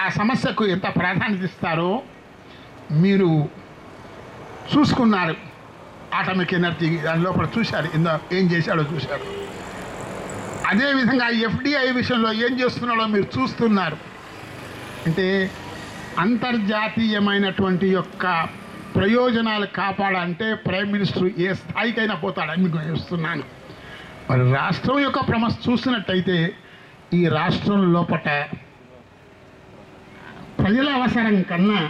ఆ సమస్యకు ఎంత ప్రాధాన్యత ఇస్తారో మీరు చూసుకున్నారు. ఆటమిక్ ఎనర్జీ దాని లోపల చూశారు, ఏం చేశాడో చూశారు. అదేవిధంగా ఎఫ్డిఐ విషయంలో ఏం చేస్తున్నాడో మీరు చూస్తున్నారు. అంటే అంతర్జాతీయమైనటువంటి యొక్క ప్రయోజనాలు కాపాడాలంటే ప్రైమ్ మినిస్టర్ ఏ స్థాయికైనా పోతాడని మీకు చూస్తున్నాను. మరి రాష్ట్రం యొక్క చూసినట్టయితే ఈ రాష్ట్రం లోపల ప్రజల అవసరం కన్నా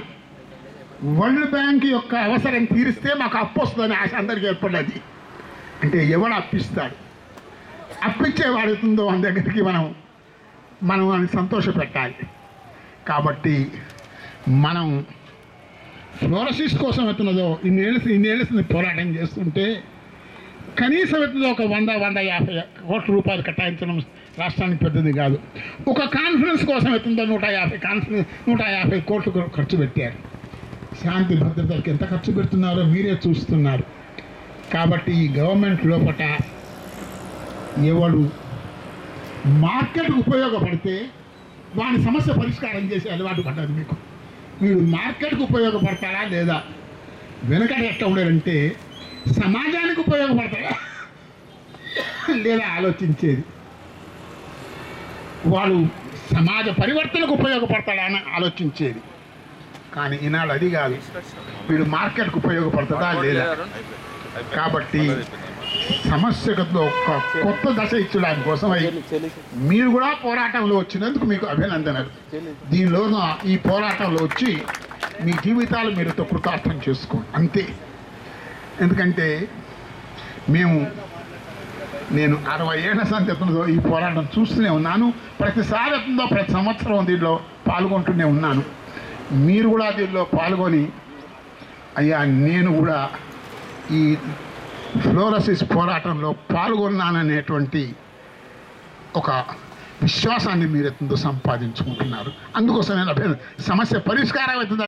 వరల్డ్ బ్యాంక్ యొక్క అవసరం తీరిస్తే మాకు అప్పు వస్తుందని ఆశ అందరికీ ఏర్పడ్డది. అంటే ఎవడు అప్పిస్తాడు? అప్పిచ్చేవాడుతుందో అని దగ్గరికి మనం అని సంతోష పెట్టాలి. కాబట్టి మనం ఫ్లోరసిస్ కోసం ఎత్తున్నదో ఇన్నేళ్ళ పోరాటం చేస్తుంటే కనీసం ఎత్తుదో ఒక 100-150 కోట్ల రూపాయలు కేటాయించడం రాష్ట్రానికి పెద్దది కాదు. ఒక కాన్ఫరెన్స్ కోసం ఎత్తుందో 150 కోట్లు ఖర్చు పెట్టారు. శాంతి భద్రతలకు ఎంత ఖర్చు పెడుతున్నారో మీరే చూస్తున్నారు. కాబట్టి ఈ గవర్నమెంట్ లోపల ఎవడు మార్కెట్కు ఉపయోగపడితే వాని సమస్య పరిష్కారం చేసే అలవాటు పడ్డది మీకు. వీడు మార్కెట్కు ఉపయోగపడతాడా లేదా, వెనకడ ఎట్లా ఉండేదంటే సమాజానికి ఉపయోగపడతాడా లేదా ఆలోచించేది. వాడు సమాజ పరివర్తనకు ఉపయోగపడతాడా అని ఆలోచించేది. కానీ ఈనాడు అది కాదు, వీడు మార్కెట్కు ఉపయోగపడుతుందా లేదా. కాబట్టి సమస్యలో ఒక కొత్త దశ ఇచ్చడానికి కోసమై మీరు కూడా పోరాటంలో వచ్చినందుకు మీకు అభినందనలు. దీనిలో ఈ పోరాటంలో వచ్చి మీ జీవితాలు మీరు కృతార్థం చేసుకోండి అంతే. ఎందుకంటే నేను 60 ఏళ్ల సంఖ్యతో ఈ పోరాటం చూస్తూనే ఉన్నాను. ప్రతిసారి ప్రతి సంవత్సరం దీనిలో పాల్గొంటూనే ఉన్నాను. మీరు కూడా దీనిలో పాల్గొని అయ్యా నేను కూడా ఈ ఫ్లోరసిస్ పోరాటంలో పాల్గొన్నాననేటువంటి ఒక విశ్వాసాన్ని మీరు ఎంతో సంపాదించుకుంటున్నారు. అందుకోసం నేను సమస్య పరిష్కారం అవుతుంది.